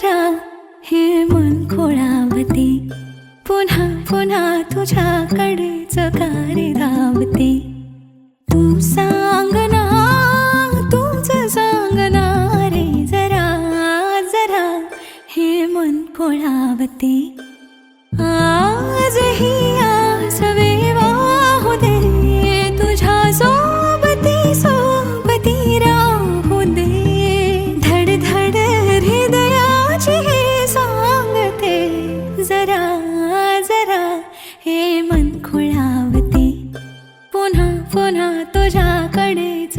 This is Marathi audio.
जरा हे मन खोळावते, पुन्हा पुन्हा तुझ्याकडेच रे धावते. तू सांग ना, तूच सांग ना रे, जरा जरा हे मन खोळावते. आजही आस वाहू दे, तुझ्या सोबती सोबती राहू दे. धड धड हृदयाची हे सांगते, जरा जरा हे मन खोळावते, पुन्हा पुन्हा तुझ्याकडेच